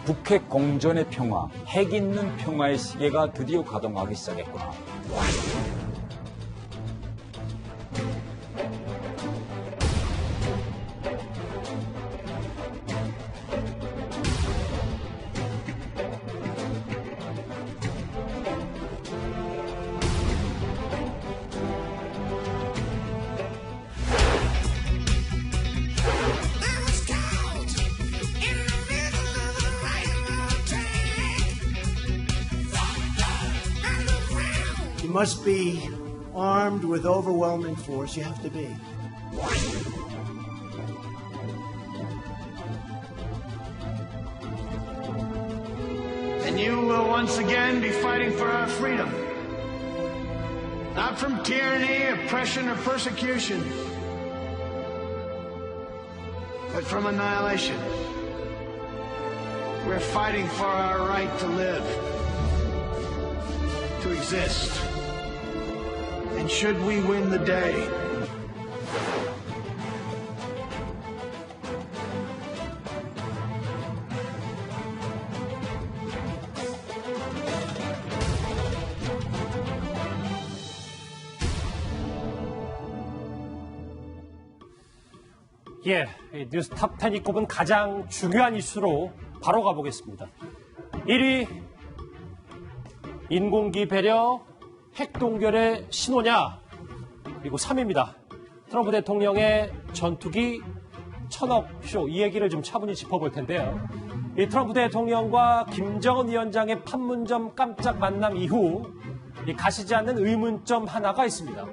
북핵 공전의 평화, 핵 있는 평화의 시계가 드디어 가동하기 시작했구나. You must be armed with overwhelming force. You have to be. And you will once again be fighting for our freedom. Not from tyranny, oppression, or persecution, but from annihilation. We're fighting for our right to live, to exist. And should we win the day, 예, 뉴스 탑10이 꼽은 가장 중요한 이슈로 바로 가보겠습니다. 1위, 인공기 배려, 핵 동결의 신호냐? 그리고 3위입니다. 트럼프 대통령의 전투기 1000억 쇼, 이 얘기를 좀 차분히 짚어볼 텐데요. 이 트럼프 대통령과 김정은 위원장의 판문점 깜짝 만남 이후 가시지 않는 의문점 하나가 있습니다.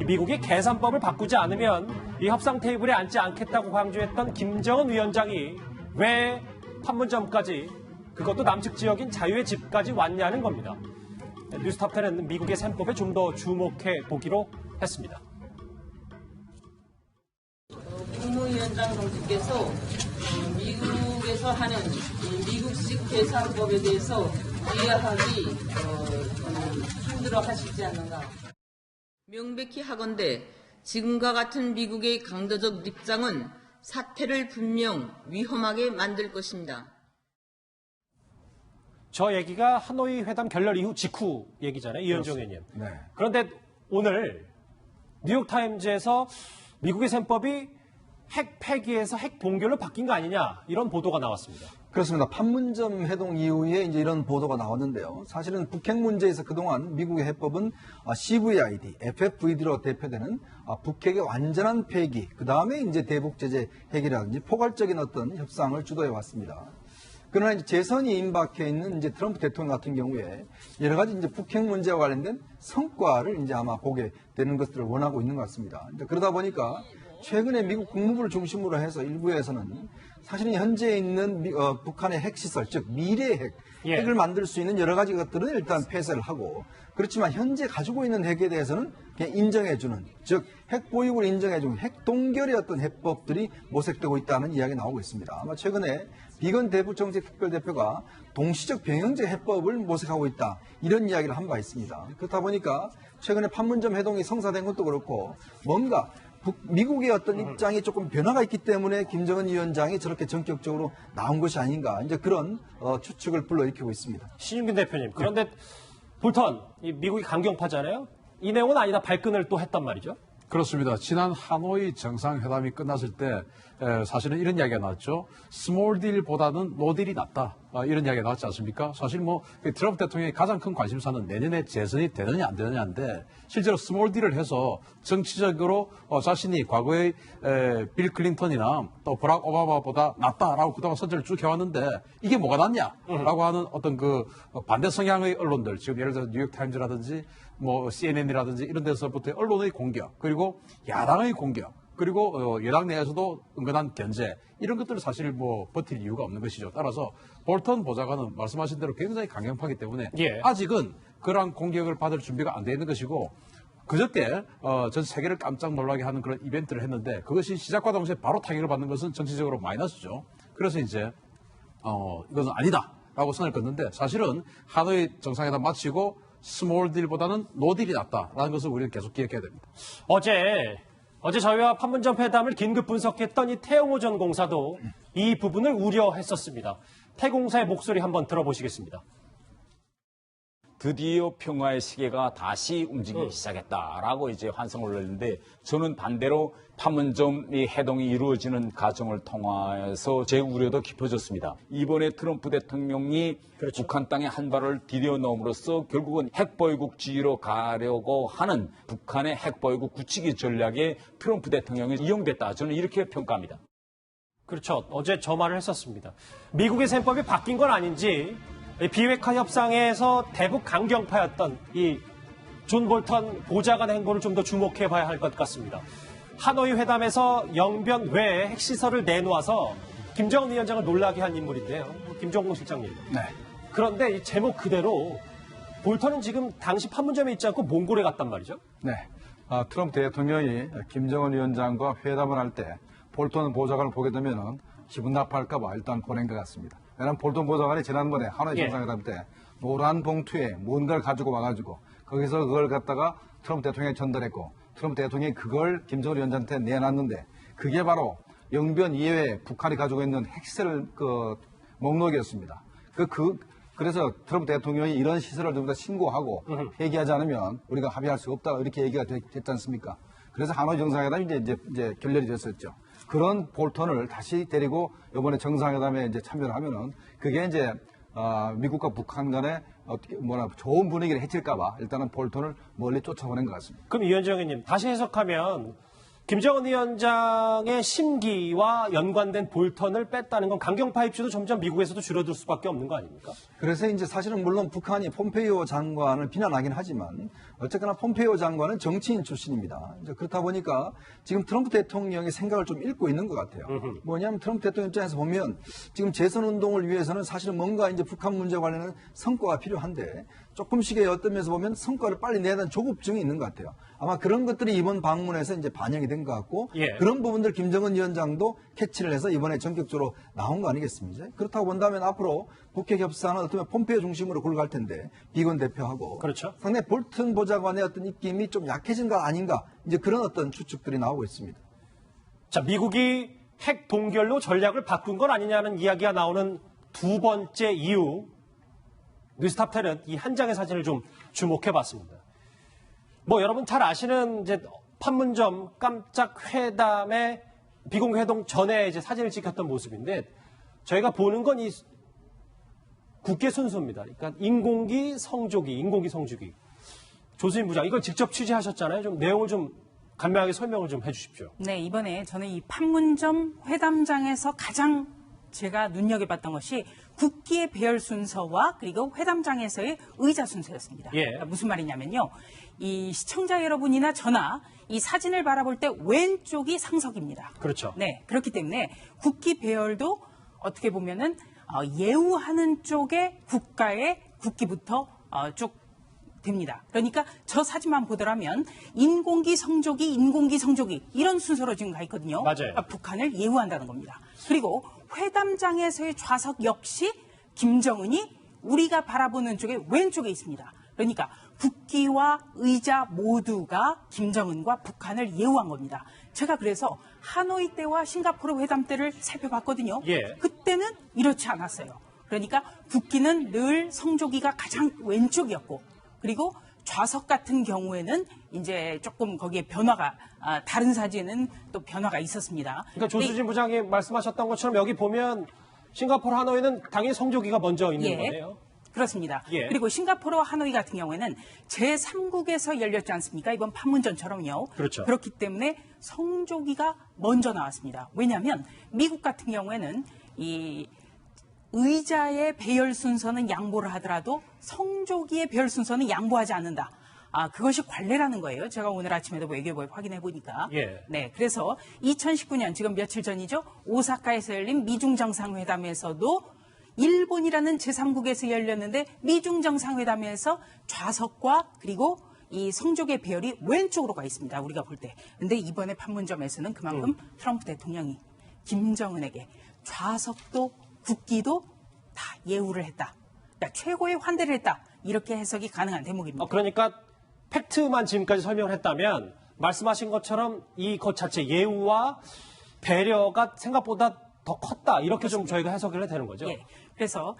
미국이 계산법을 바꾸지 않으면 이 협상 테이블에 앉지 않겠다고 강조했던 김정은 위원장이 왜 판문점까지, 그것도 남측 지역인 자유의 집까지 왔냐는 겁니다. 뉴스탑10은 미국의 셈법에 좀 더 주목해 보기로 했습니다. 국무위원장 동지께서 미국에서 하는 미국식 계산법에 대해서 이해하기 힘들어 하시지 않는가. 명백히 하건대 지금과 같은 미국의 강도적 입장은 사태를 분명 위험하게 만들 것입니다. 저 얘기가 하노이 회담 결렬 이후 직후 얘기잖아요, 이현정 의원님. 네. 그런데 오늘 뉴욕타임즈에서 미국의 셈법이 핵 폐기에서 핵 동결로 바뀐 거 아니냐, 이런 보도가 나왔습니다. 그렇습니다. 판문점 회동 이후에 이제 이런 보도가 나왔는데요. 사실은 북핵 문제에서 그동안 미국의 해법은 CVID, FFVD로 대표되는 북핵의 완전한 폐기, 그 다음에 이제 대북 제재 해결이라든지 포괄적인 어떤 협상을 주도해 왔습니다. 그러나 이제 재선이 임박해 있는 이제 트럼프 대통령 같은 경우에 여러 가지 이제 북핵 문제와 관련된 성과를 이제 아마 보게 되는 것들을 원하고 있는 것 같습니다. 그러다 보니까 최근에 미국 국무부를 중심으로 해서 일부에서는 사실은 현재 있는 북한의 핵시설, 즉 미래의 핵을 만들 수 있는 여러 가지 것들은 일단 폐쇄를 하고, 그렇지만 현재 가지고 있는 핵에 대해서는 그냥 인정해주는, 즉 핵 보유국을 인정해주는 핵 동결의 어떤 해법들이 모색되고 있다는 이야기가 나오고 있습니다. 아마 최근에 비건 대북정책 특별대표가 동시적 병영적 해법을 모색하고 있다, 이런 이야기를 한 바 있습니다. 그렇다 보니까 최근에 판문점 회동이 성사된 것도 그렇고 뭔가 미국의 어떤 입장이 조금 변화가 있기 때문에 김정은 위원장이 저렇게 전격적으로 나온 것이 아닌가, 이제 그런 추측을 불러일으키고 있습니다. 신윤균 대표님, 그런데 볼턴, 미국이 강경파잖아요. 이 내용은 아니다, 발끈을 또 했단 말이죠. 그렇습니다. 지난 하노이 정상회담이 끝났을 때 사실은 이런 이야기가 나왔죠. 스몰 딜보다는 노 딜이 낫다. 이런 이야기가 나왔지 않습니까? 사실 뭐 트럼프 대통령의 가장 큰 관심사는 내년에 재선이 되느냐 안 되느냐인데, 실제로 스몰 딜을 해서 정치적으로 자신이 과거의 빌 클린턴이나 또 버락 오바마보다 낫다라고 그동안 선전을 쭉 해왔는데 이게 뭐가 낫냐라고 하는 어떤 그 반대 성향의 언론들, 지금 예를 들어서 뉴욕타임즈라든지 뭐 CNN이라든지 이런 데서부터 언론의 공격, 그리고 야당의 공격, 그리고 여당 내에서도 은근한 견제, 이런 것들을 사실 뭐 버틸 이유가 없는 것이죠. 따라서 볼턴 보좌관은 말씀하신 대로 굉장히 강경파이기 때문에 아직은 그러한 공격을 받을 준비가 안 돼 있는 것이고, 그저께 전 세계를 깜짝 놀라게 하는 그런 이벤트를 했는데 그것이 시작과 동시에 바로 타격을 받는 것은 정치적으로 마이너스죠. 그래서 이제 이것은 아니다라고 선을 긋는데, 사실은 하노이 정상회담 마치고 스몰 딜보다는 노 딜이 낫다라는 것을 우리는 계속 기억해야 됩니다. 어제 저희와 판문점 회담을 긴급 분석했던 이 태영호 전 공사도 이 부분을 우려했었습니다. 태공사의 목소리 한번 들어보시겠습니다. 드디어 평화의 시계가 다시 움직이기 시작했다라고 이제 환성을 올렸는데 저는 반대로 판문점 이 해동이 이루어지는 과정을 통해서 제 우려도 깊어졌습니다. 이번에 트럼프 대통령이 북한 땅에 한 발을 디뎌 넣음으로써 결국은 핵보유국주의로 가려고 하는 북한의 핵보유국 굳히기 전략에 트럼프 대통령이 이용됐다. 저는 이렇게 평가합니다. 그렇죠. 어제 저 말을 했었습니다. 미국의 셈법이 바뀐 건 아닌지 비핵화 협상에서 대북 강경파였던 이 존 볼턴 보좌관 행보를 좀 더 주목해 봐야 할 것 같습니다. 하노이 회담에서 영변 외에 핵시설을 내놓아서 김정은 위원장을 놀라게 한 인물인데요. 김종국 실장님. 네. 그런데 이 제목 그대로 볼턴은 지금 당시 판문점에 있지 않고 몽골에 갔단 말이죠. 네. 트럼프 대통령이 김정은 위원장과 회담을 할 때 볼턴 보좌관을 보게 되면 기분 나빠할까봐 일단 보낸 것 같습니다. 왜냐하면 볼턴 보좌관이 지난번에 하노이 정상회담 때 노란 봉투에 뭔가를 가지고 와가지고 거기서 그걸 갖다가 트럼프 대통령에 전달했고 트럼프 대통령이 그걸 김정은 위원장한테 내놨는데 그게 바로 영변 이외에 북한이 가지고 있는 핵시설 목록이었습니다. 그래서 트럼프 대통령이 이런 시설을 전부 다 신고하고 폐기하지 않으면 우리가 합의할 수 없다 이렇게 얘기가 됐지 않습니까? 그래서 하노이 정상회담이 이제 결렬이 됐었죠. 그런 볼턴을 다시 데리고 이번에 정상회담에 이제 참여를 하면은 그게 이제 미국과 북한 간에 어떻게 좋은 분위기를 해칠까봐 일단은 볼턴을 멀리 쫓아보낸 것 같습니다. 그럼 이현정님 다시 해석하면 김정은 위원장의 심기와 연관된 볼턴을 뺐다는 건 강경파 입지도 점점 미국에서도 줄어들 수밖에 없는 거 아닙니까? 그래서 이제 사실은 물론 북한이 폼페이오 장관을 비난하긴 하지만 어쨌거나 폼페이오 장관은 정치인 출신입니다. 이제 그렇다 보니까 지금 트럼프 대통령의 생각을 좀 읽고 있는 것 같아요. 뭐냐면 트럼프 대통령 입장에서 보면 지금 재선 운동을 위해서는 사실은 뭔가 이제 북한 문제 관련한 성과가 필요한데 조금씩의 어떤 면에서 보면 성과를 빨리 내는 조급증이 있는 것 같아요. 아마 그런 것들이 이번 방문에서 이제 반영이 된 것 같고 그런 부분들 김정은 위원장도 캐치를 해서 이번에 전격적으로 나온 거 아니겠습니까? 그렇다고 본다면 앞으로 북핵 협상은 어쩌면 폼페이오 중심으로 굴러갈 텐데 비건 대표하고 그렇죠. 상당히 볼턴 보좌관의 어떤 입김이 좀 약해진 거 아닌가 이제 그런 어떤 추측들이 나오고 있습니다. 자, 미국이 핵 동결로 전략을 바꾼 건 아니냐는 이야기가 나오는 두 번째 이유. 뉴스탑10은 이 한 장의 사진을 좀 주목해 봤습니다. 여러분 잘 아시는 이제 판문점 깜짝 회담의 비공개회동 전에 이제 사진을 찍혔던 모습인데 저희가 보는 건 이 국계 순서입니다. 그러니까 인공기 성조기. 조수인 부장 이걸 직접 취재하셨잖아요. 좀 내용을 좀 간명하게 설명을 좀 해주십시오. 네, 이번에 저는 이 판문점 회담장에서 가장 제가 눈여겨봤던 것이 국기의 배열 순서와 그리고 회담장에서의 의자 순서였습니다. 그러니까 무슨 말이냐면요. 이 시청자 여러분이나 저나 이 사진을 바라볼 때 왼쪽이 상석입니다. 그렇죠. 네, 그렇기 때문에 국기 배열도 어떻게 보면은 예우하는 쪽에 국가의 국기부터 쭉 됩니다. 그러니까 저 사진만 보더라면 인공기 성조기 이런 순서로 지금 가 있거든요. 맞아요. 북한을 예우한다는 겁니다. 그리고 회담장에서의 좌석 역시 김정은이 우리가 바라보는 쪽에 왼쪽에 있습니다. 그러니까 국기와 의자 모두가 김정은과 북한을 예우한 겁니다. 제가 그래서 하노이 때와 싱가포르 회담 때를 살펴봤거든요. 그때는 이렇지 않았어요. 그러니까 국기는 늘 성조기가 가장 왼쪽이었고 그리고 좌석 같은 경우에는 이제 조금 거기에 변화가 다른 사진은 또 변화가 있었습니다. 그러니까 조수진 부장이 말씀하셨던 것처럼 여기 보면 싱가포르 하노이는 당연히 성조기가 먼저 있는 거네요. 그렇습니다. 그리고 싱가포르 하노이 같은 경우에는 제3국에서 열렸지 않습니까? 이번 판문점처럼요. 그렇죠. 그렇기 때문에 성조기가 먼저 나왔습니다. 왜냐하면 미국 같은 경우에는 이 의자의 배열 순서는 양보를 하더라도 성조기의 배열 순서는 양보하지 않는다. 그것이 관례라는 거예요. 제가 오늘 아침에도 외교부에 확인해 보니까. 네, 그래서 2019년 지금 며칠 전이죠. 오사카에서 열린 미중 정상회담에서도 일본이라는 제3국에서 열렸는데 미중 정상회담에서 좌석과 그리고 이 성조기의 배열이 왼쪽으로 가 있습니다. 우리가 볼 때. 근데 이번에 판문점에서는 그만큼 트럼프 대통령이 김정은에게 좌석도 국기도 다 예우를 했다. 그러니까 최고의 환대를 했다. 이렇게 해석이 가능한 대목입니다. 그러니까 팩트만 지금까지 설명을 했다면 말씀하신 것처럼 이 것 자체 예우와 배려가 생각보다 더 컸다. 이렇게 좀 저희가 해석을 해야 되는 거죠. 예. 그래서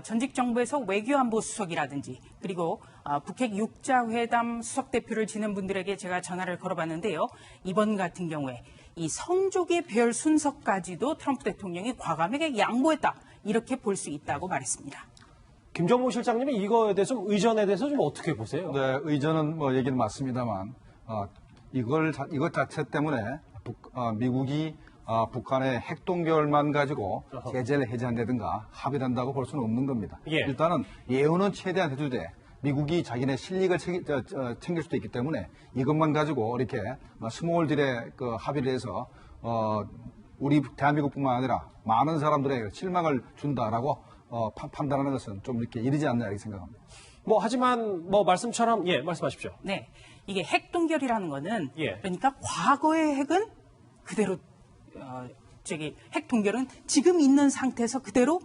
전직 정부에서 외교안보 수석이라든지 그리고 북핵 6자 회담 수석 대표를 지낸 분들에게 제가 전화를 걸어봤는데요. 이번 같은 경우에 이 성조기의 배열 순서까지도 트럼프 대통령이 과감하게 양보했다. 이렇게 볼 수 있다고 말했습니다. 김정모 실장님은 이거에 대해서 의전에 대해서 좀 어떻게 보세요? 네, 의전은 뭐 얘기는 맞습니다만 이것 자체 때문에 미국이 북한의 핵 동결만 가지고 제재를 해제한다든가 합의한다고 볼 수는 없는 겁니다. 예. 일단은 예우는 최대한 해주되 미국이 자기네 실익을 챙길 수도 있기 때문에 이것만 가지고 이렇게 스몰 딜에 그 합의를 해서 우리 대한민국뿐만 아니라 많은 사람들에게 실망을 준다라고 판단하는 것은 좀 이렇게 이르지 않나 이렇게 생각합니다. 하지만 말씀처럼 말씀하십시오. 네, 이게 핵 동결이라는 거는 예. 그러니까 과거의 핵은 그대로 핵 동결은 지금 있는 상태에서 그대로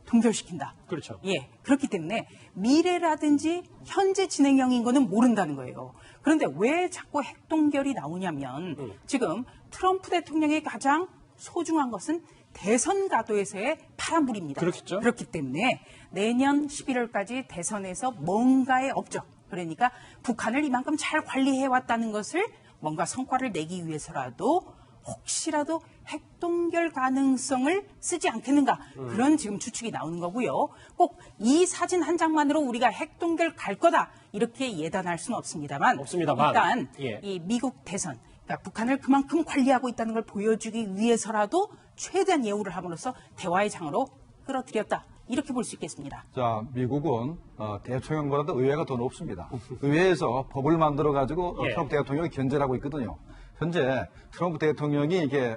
동결시킨다. 그렇죠. 예, 그렇기 때문에 미래라든지 현재 진행형인 거는 모른다는 거예요. 그런데 왜 자꾸 핵 동결이 나오냐면 지금 트럼프 대통령의 가장 소중한 것은 대선 가도에서의 파란불입니다. 그렇겠죠. 그렇기 때문에 내년 11월까지 대선에서 뭔가의 업적, 그러니까 북한을 이만큼 잘 관리해왔다는 것을 뭔가 성과를 내기 위해서라도 혹시라도 핵동결 가능성을 쓰지 않겠는가 그런 지금 추측이 나오는 거고요. 꼭 이 사진 한 장만으로 우리가 핵동결 갈 거다 이렇게 예단할 수는 없습니다만 일단 예. 이 미국 대선 그러니까 북한을 그만큼 관리하고 있다는 걸 보여주기 위해서라도 최대한 예우를 함으로써 대화의 장으로 끌어들였다. 이렇게 볼 수 있겠습니다. 자, 미국은 대통령보다도 의회가 더 높습니다. 의회에서 법을 만들어가지고 예. 트럼프 대통령이 견제를 하고 있거든요. 현재 트럼프 대통령이 이게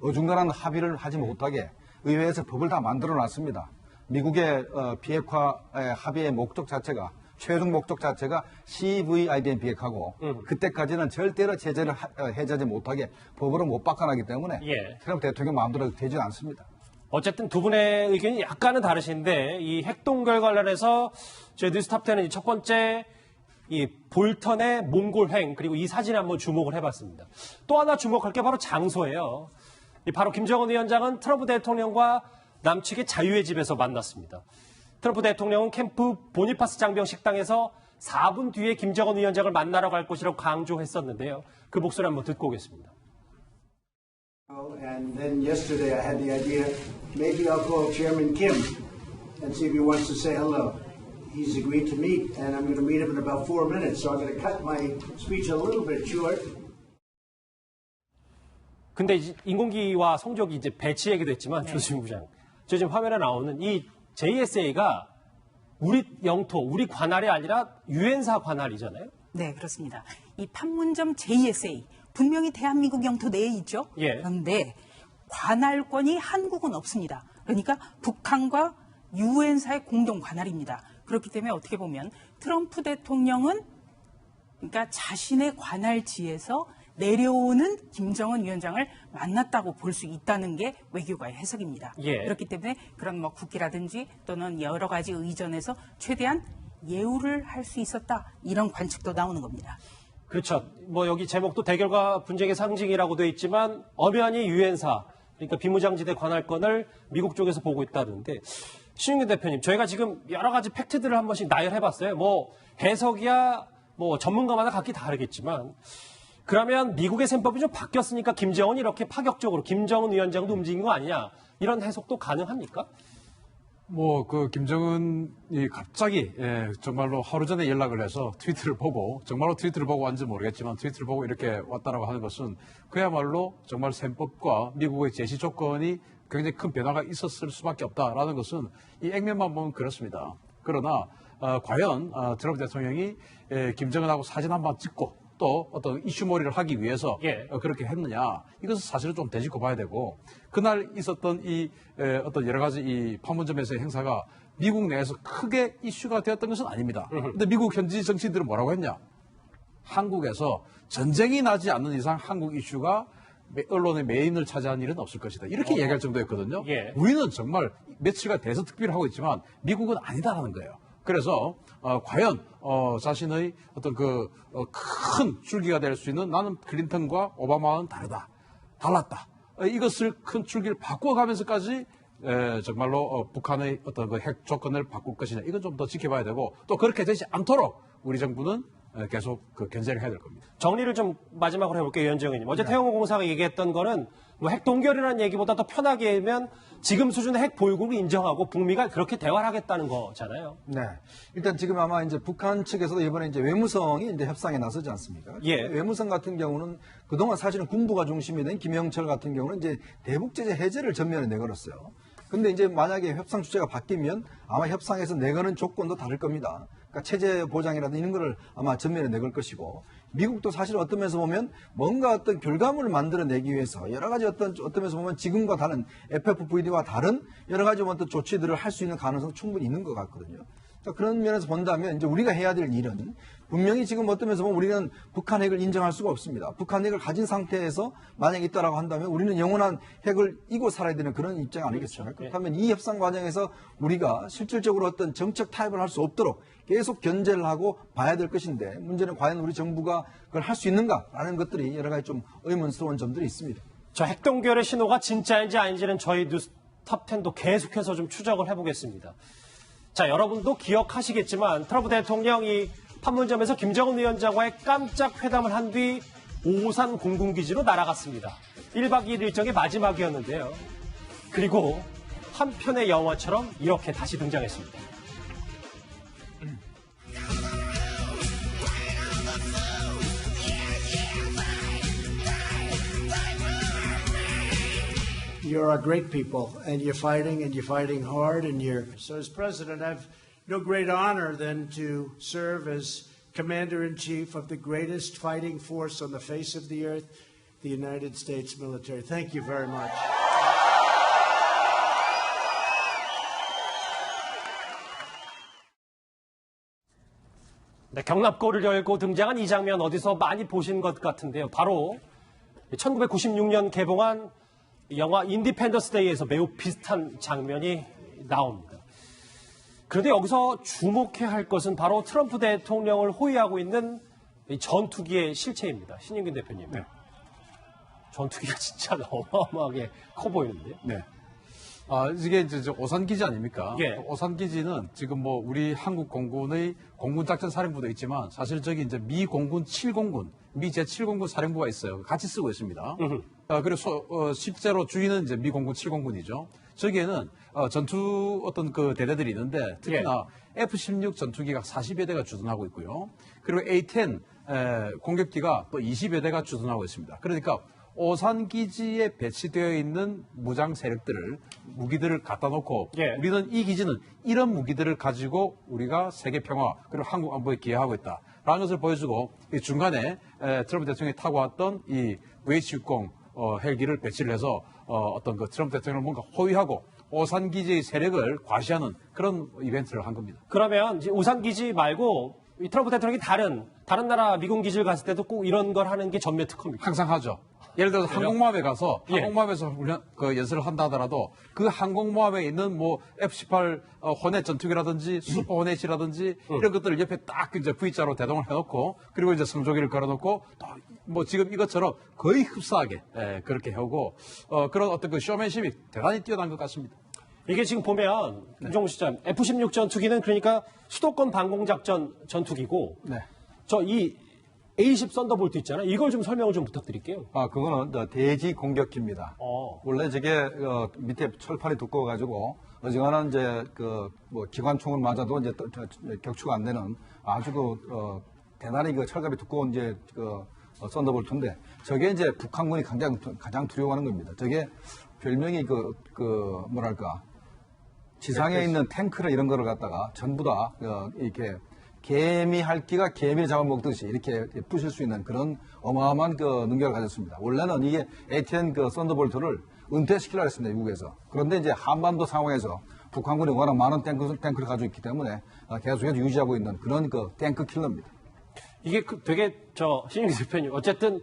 어중간한 합의를 하지 못하게 의회에서 법을 다 만들어 놨습니다. 미국의 비핵화의 합의의 목적 자체가 최종 목적 자체가 CVIDN 비핵화고 그때까지는 절대로 제재를 해제하지 못하게 법으로 못 바꿔나기 때문에 예. 트럼프 대통령 마음대로 되지 않습니다. 어쨌든 두 분의 의견이 약간은 다르신데 이 핵동결 관련해서 저희 뉴스탑10은 첫 번째 이 볼턴의 몽골행 그리고 이 사진에 한번 주목을 해봤습니다. 또 하나 주목할 게 바로 장소예요. 바로 김정은 위원장은 트럼프 대통령과 남측의 자유의 집에서 만났습니다. 트럼프 대통령은 캠프 보니파스 장병 식당에서 4분 뒤에 김정은 위원장을 만나러 갈 것이라고 강조했었는데요. 그 목소리 한번 듣고 오겠습니다. And then yesterday I had the idea, maybe I'll call Chairman Kim and see if he wants to say hello. He's agreed to meet, and I'm going to meet him in about 4 minutes, so I'm going to cut my speech a little bit short. 근데 이제 인공기와 성적이 이제 배치 얘기도 했지만 조수진 부장, 저 지금 화면에 나오는 이 JSA가 우리 영토, 우리 관할이 아니라 유엔사 관할이잖아요. 네, 그렇습니다. 이 판문점 JSA 분명히 대한민국 영토 내에 있죠. 예. 그런데 관할권이 한국은 없습니다. 그러니까 북한과 유엔사의 공동 관할입니다. 그렇기 때문에 어떻게 보면 트럼프 대통령은 그러니까 자신의 관할지에서 내려오는 김정은 위원장을 만났다고 볼 수 있다는 게 외교가의 해석입니다. 예. 그렇기 때문에 그런 국기라든지 또는 여러 가지 의전에서 최대한 예우를 할 수 있었다. 이런 관측도 나오는 겁니다. 그렇죠. 여기 제목도 대결과 분쟁의 상징이라고 돼 있지만 엄연히 유엔사, 그러니까 비무장지대 관할권을 미국 쪽에서 보고 있다는데 신윤규 대표님, 저희가 지금 여러 가지 팩트들을 한 번씩 나열해봤어요. 해석이야 전문가마다 각기 다르겠지만 그러면 미국의 셈법이 좀 바뀌었으니까 김정은이 이렇게 파격적으로 김정은 위원장도 움직인 거 아니냐 이런 해석도 가능합니까? 김정은이 갑자기, 정말로 하루 전에 연락을 해서 트위터를 보고, 정말로 트위터를 보고 왔는지 모르겠지만 트위터를 보고 이렇게 왔다라고 하는 것은 그야말로 정말 셈법과 미국의 제시 조건이 굉장히 큰 변화가 있었을 수밖에 없다라는 것은 이 액면만 보면 그렇습니다. 그러나, 과연, 트럼프 대통령이 김정은하고 사진 한 번 찍고 또 어떤 이슈몰이를 하기 위해서 그렇게 했느냐, 이것은 사실은 좀 되짚고 봐야 되고, 그날 있었던 이 어떤 여러 가지 이 판문점에서의 행사가 미국 내에서 크게 이슈가 되었던 것은 아닙니다. 근데 미국 현지 정치인들은 뭐라고 했냐? 한국에서 전쟁이 나지 않는 이상 한국 이슈가 언론의 메인을 차지한 일은 없을 것이다. 이렇게 얘기할 정도였거든요. 우리는 정말 며칠간 대서특필을 하고 있지만 미국은 아니다라는 거예요. 그래서 과연 자신의 어떤 큰 줄기가 될 수 있는 나는 클린턴과 오바마는 달랐다. 이것을 큰 줄기를 바꿔가면서까지 정말로 북한의 어떤 그 핵 조건을 바꿀 것이냐 이건 좀 더 지켜봐야 되고 또 그렇게 되지 않도록 우리 정부는 계속 그 견제를 해야 될 겁니다. 정리를 좀 마지막으로 해볼게요, 위원장 의원님. 어제 태영호공사가 얘기했던 거는 뭐 핵 동결이라는 얘기보다 더 편하게 하면 지금 수준의 핵 보유국을 인정하고 북미가 그렇게 대화를 하겠다는 거잖아요. 네. 일단 지금 아마 이제 북한 측에서도 이번에 이제 외무성이 이제 협상에 나서지 않습니까? 예. 외무성 같은 경우는 그동안 사실은 군부가 중심이 된 김영철 같은 경우는 이제 대북 제재 해제를 전면에 내걸었어요. 근데 이제 만약에 협상 주체가 바뀌면 아마 협상에서 내거는 조건도 다를 겁니다. 그러니까 체제 보장이라든지 이런 거를 아마 전면에 내걸 것이고 미국도 사실 어떤 면에서 보면 뭔가 어떤 결과물을 만들어내기 위해서 여러 가지 어떤 면에서 보면 지금과 다른 FFVD와 다른 여러 가지 어떤 조치들을 할 수 있는 가능성도 충분히 있는 것 같거든요. 그런 면에서 본다면 이제 우리가 해야 될 일은 분명히 지금 어떤 면에서 보면 우리는 북한 핵을 인정할 수가 없습니다. 북한 핵을 가진 상태에서 만약에 있다라고 한다면 우리는 영원한 핵을 이고 살아야 되는 그런 입장 아니겠습니까? 그렇다면 이 협상 과정에서 우리가 실질적으로 어떤 정책 타협을 할 수 없도록 계속 견제를 하고 봐야 될 것인데 문제는 과연 우리 정부가 그걸 할 수 있는가라는 것들이 여러 가지 좀 의문스러운 점들이 있습니다. 저 핵동결의 신호가 진짜인지 아닌지는 저희 뉴스 탑10도 계속해서 좀 추적을 해보겠습니다. 자, 여러분도 기억하시겠지만 트럼프 대통령이 판문점에서 김정은 위원장과의 깜짝 회담을 한 뒤 오산 공군기지로 날아갔습니다. 1박 2일 일정의 마지막이었는데요. 그리고 한 편의 영화처럼 이렇게 다시 등장했습니다. You're a great people, and you're fighting hard, and so as president, I've no great honor than to serve as commander-in-chief of the greatest fighting force on the face of the earth, the United States military. Thank you very much. 네, 경납고를 열고 등장한 이 장면 어디서 많이 보신 것 같은데요. 바로 1996년 개봉한 영화 인디펜던스 데이에서 매우 비슷한 장면이 나옵니다. 그런데 여기서 주목해야 할 것은 바로 트럼프 대통령을 호위하고 있는 이 전투기의 실체입니다. 신인균 대표님. 네. 전투기가 진짜 어마어마하게 커 보이는데요. 네. 이게 이제 오산기지 아닙니까? 예. 오산기지는 지금 뭐 우리 한국 공군의 공군작전사령부도 있지만 사실 저기 이제 미 공군 7공군, 미 제7공군 사령부가 있어요. 같이 쓰고 있습니다. 그래서 실제로 주인은 이제 미 공군 7공군이죠. 저기에는 전투 어떤 그 대대들이 있는데 특히나 F-16 전투기가 40여 대가 주둔하고 있고요. 그리고 A-10 공격기가 또 20여 대가 주둔하고 있습니다. 그러니까 오산기지에 배치되어 있는 무장 세력들을 무기들을 갖다 놓고 우리는 이 기지는 이런 무기들을 가지고 우리가 세계 평화 그리고 한국 안보에 기여하고 있다라는 것을 보여주고 이 중간에 트럼프 대통령이 타고 왔던 이 VH-60 헬기를 배치를 해서 어떤 그 트럼프 대통령을 뭔가 호위하고 오산기지의 세력을 과시하는 그런 이벤트를 한 겁니다. 그러면 오산기지 말고 이 트럼프 대통령이 다른 나라 미군 기지를 갔을 때도 꼭 이런 걸 하는 게 전매 특허입니까? 항상 하죠. 예를 들어서 항공모함에 가서 항공모함에서 훈련 그 연설을 한다 하더라도 그 항공모함에 있는 뭐 F-18 호넷 전투기라든지 슈퍼 호넷이라든지 이런 것들을 옆에 딱 이제 V자로 대동을 해놓고 그리고 이제 성조기를 걸어놓고 또 뭐 지금 이것처럼 거의 흡사하게 그렇게 하고 그런 어떤 그 쇼맨십이 대단히 뛰어난 것 같습니다. 이게 지금 보면 김종우 시장 F-16 전투기는 그러니까 수도권 방공작전 전투기고 저 이 A-10 썬더볼트 있잖아요. 이걸 좀 설명을 좀 부탁드릴게요. 그거는 대지 공격기입니다. 원래 저게 밑에 철판이 두꺼워가지고 어지간한 이제 뭐 기관총을 맞아도 이제 격추가 안 되는 아주 대단히 철갑이 두꺼운 이제 썬더볼트인데 저게 이제 북한군이 가장 두려워하는 겁니다. 저게 별명이 뭐랄까 지상에 있는 탱크나 이런 거를 갖다가 전부 다 이렇게 개미 핥기가 개미를 잡아먹듯이 이렇게 부실 수 있는 그런 어마어마한 능력을 가졌습니다. 원래는 이게 A-10 썬더볼트를 은퇴시키려고 했습니다, 미국에서. 그런데 이제 한반도 상황에서 북한군이 워낙 많은 탱크를 가지고 있기 때문에 계속해서 유지하고 있는 그런 탱크 킬러입니다. 이게 되게 신인규 대표님 어쨌든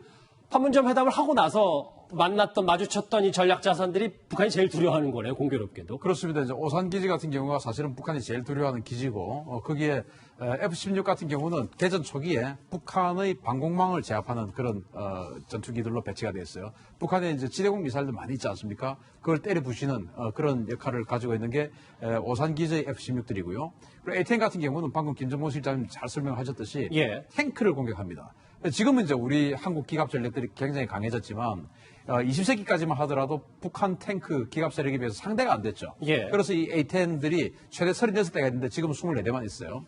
판문점 회담을 하고 나서 만났던 마주쳤던 이 전략 자산들이 북한이 제일 두려워하는 거네요. 공교롭게도. 그렇습니다. 이제 오산 기지 같은 경우가 사실은 북한이 제일 두려워하는 기지고 거기에 F-16 같은 경우는 개전 초기에 북한의 방공망을 제압하는 그런 전투기들로 배치가 되어 있어요. 북한에 이제 지대공 미사일들 많이 있지 않습니까? 그걸 때려 부시는 그런 역할을 가지고 있는 게 오산 기지의 F-16들이고요. 그리고 A-10 같은 경우는 방금 김정모 실장님 잘 설명하셨듯이 예. 탱크를 공격합니다. 지금은 이제 우리 한국 기갑 전력들이 굉장히 강해졌지만 20세기까지만 하더라도 북한 탱크 기갑 세력에 비해서 상대가 안 됐죠. 예. 그래서 이 A-10들이 최대 36대가 있는데 지금 24대만 있어요.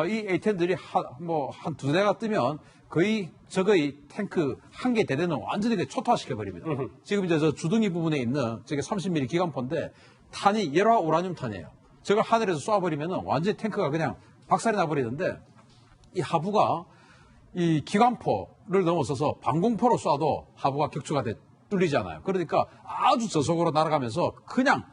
이 A-10들이 한 두 대가 뜨면 거의 적의 탱크 한 개 대대는 완전히 초토화시켜버립니다. 지금 이제 저 주둥이 부분에 있는 저게 30mm 기관포인데 탄이 열화 우라늄 탄이에요. 저걸 하늘에서 쏴버리면 완전히 탱크가 그냥 박살이 나버리는데 이 하부가 이 기관포를 넘어서서 방공포로 쏴도 하부가 격추가 뚫리잖아요. 그러니까 아주 저속으로 날아가면서 그냥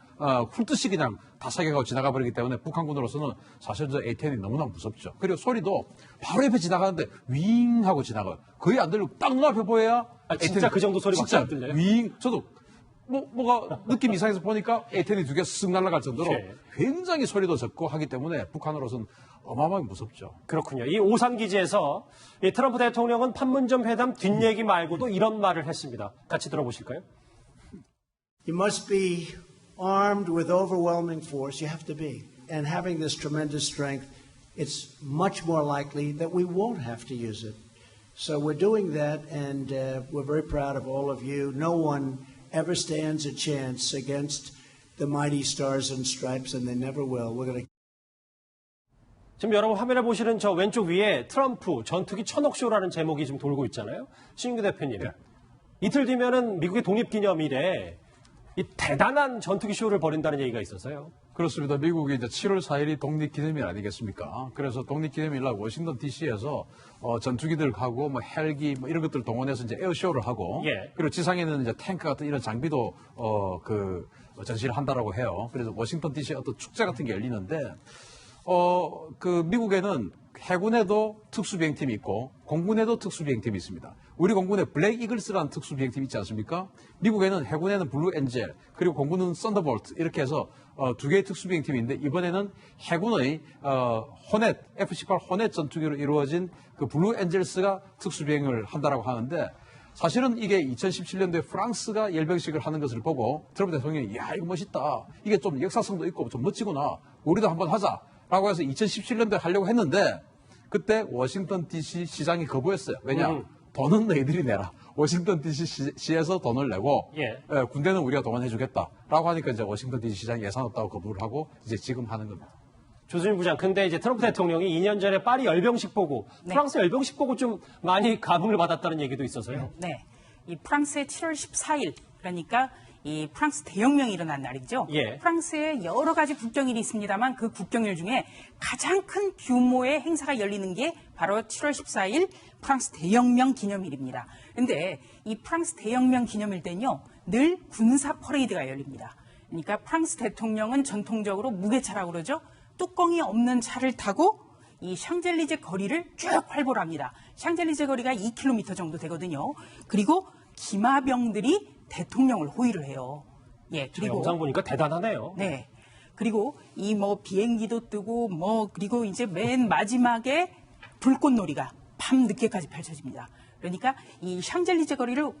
훑듯이 그냥 다 사격하고 지나가 버리기 때문에 북한군으로서는 사실 저 A-10이 너무나 무섭죠. 그리고 소리도 바로 옆에 지나가는데 윙 하고 지나가요. 거의 안 들리고 딱 눈앞에 보여야 진짜 그 정도 소리밖에 안 진짜 들려요? 윙. 저도 뭐가 느낌 이상해서 보니까 A-10이 두 개 쓱 날아갈 정도로 예. 굉장히 소리도 적고 하기 때문에 북한으로서는 어마어마하게 무섭죠. 그렇군요. 이 오산 기지에서 이 트럼프 대통령은 판문점 회담 뒷얘기 말고도 이런 말을 했습니다. 같이 들어보실까요? You must be armed with overwhelming force. You have to be. And having this tremendous strength, it's much more likely that we won't have to use it. So we're doing that, and we're very proud of all of you. No one ever stands a chance against the mighty stars and stripes, and they never will. We're going to 지금 여러분 화면에 보시는 저 왼쪽 위에 트럼프 전투기 천억쇼라는 제목이 지금 돌고 있잖아요. 신인규 대표님. 이틀 뒤면은 미국의 독립기념일에 이 대단한 전투기 쇼를 벌인다는 얘기가 있어서요. 그렇습니다. 미국이 이제 7월 4일이 독립기념일 아니겠습니까? 그래서 독립기념일 날 워싱턴 DC에서 전투기들하고 뭐 헬기 뭐 이런 것들 동원해서 이제 에어쇼를 하고 예. 그리고 지상에는 이제 탱크 같은 이런 장비도 전시를 한다라고 해요. 그래서 워싱턴 DC에 어떤 축제 같은 게 열리는데 미국에는 해군에도 특수비행팀이 있고 공군에도 특수비행팀이 있습니다. 우리 공군에 블랙 이글스라는 특수비행팀이 있지 않습니까? 미국에는 해군에는 블루 엔젤 그리고 공군은 썬더볼트 이렇게 해서 두 개의 특수비행팀이 있는데 이번에는 해군의 호넷 F-18 호넷 전투기로 이루어진 그 블루 엔젤스가 특수비행을 한다라고 하는데 사실은 이게 2017년도에 프랑스가 열병식을 하는 것을 보고 트럼프 대통령이 야 이거 멋있다. 이게 좀 역사성도 있고 좀 멋지구나. 우리도 한번 하자. 라고 해서 2017년도에 하려고 했는데 그때 워싱턴 DC 시장이 거부했어요. 왜냐? 돈은 너희들이 내라. 워싱턴 DC에서 돈을 내고 군대는 우리가 동원해주겠다라고 하니까 이제 워싱턴 DC 시장이 예산 없다고 거부를 하고 이제 지금 하는 겁니다. 조준일 부장, 근데 이제 트럼프 대통령이 2년 전에 파리 열병식 보고 프랑스 열병식 보고 좀 많이 감흥을 받았다는 얘기도 있어서요. 네. 이 프랑스의 7월 14일, 그러니까 이 프랑스 대혁명이 일어난 날이죠. 예. 프랑스에 여러 가지 국경일이 있습니다만 그 국경일 중에 가장 큰 규모의 행사가 열리는 게 바로 7월 14일 프랑스 대혁명 기념일입니다. 그런데 이 프랑스 대혁명 기념일 때는요, 늘 군사 퍼레이드가 열립니다. 그러니까 프랑스 대통령은 전통적으로 무게차라고 그러죠. 뚜껑이 없는 차를 타고 이 샹젤리제 거리를 쭉 활보를 합니다. 샹젤리제 거리가 2km 정도 되거든요. 그리고 기마병들이 대통령을 호위를 해요. 예, 그리고 영상 보니까 대단하네요. 네. 그리고 이 비행기도 뜨고 그리고 이제 맨 마지막에 불꽃놀이가 밤 늦게까지 펼쳐집니다. 그러니까 이 샹젤리제 거리를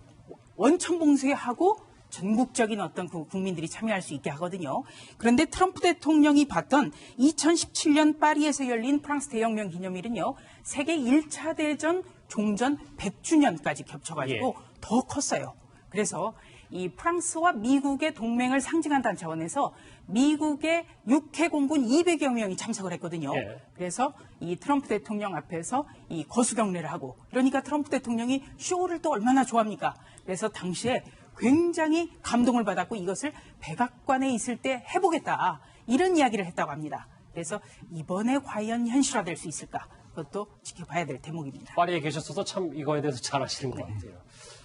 원천봉쇄하고 전국적인 어떤 국민들이 참여할 수 있게 하거든요. 그런데 트럼프 대통령이 봤던 2017년 파리에서 열린 프랑스 대혁명 기념일은요, 세계 1차 대전 종전 100주년까지 겹쳐가지고 더 컸어요. 그래서 이 프랑스와 미국의 동맹을 상징한다는 차원에서 미국의 육해 공군 200여 명이 참석을 했거든요. 그래서 이 트럼프 대통령 앞에서 이 거수경례를 하고, 그러니까 트럼프 대통령이 쇼를 또 얼마나 좋아합니까? 그래서 당시에 굉장히 감동을 받았고 이것을 백악관에 있을 때 해보겠다, 이런 이야기를 했다고 합니다. 그래서 이번에 과연 현실화될 수 있을까? 그것도 지켜봐야 될 대목입니다. 파리에 계셨어서 참 이거에 대해서 잘 아시는 것 같아요.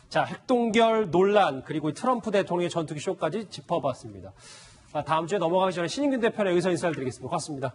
자, 핵동결 논란 그리고 트럼프 대통령의 전투기 쇼까지 짚어봤습니다. 다음 주에 넘어가기 전에 신인균 대표의 의사 인사를 드리겠습니다. 고맙습니다.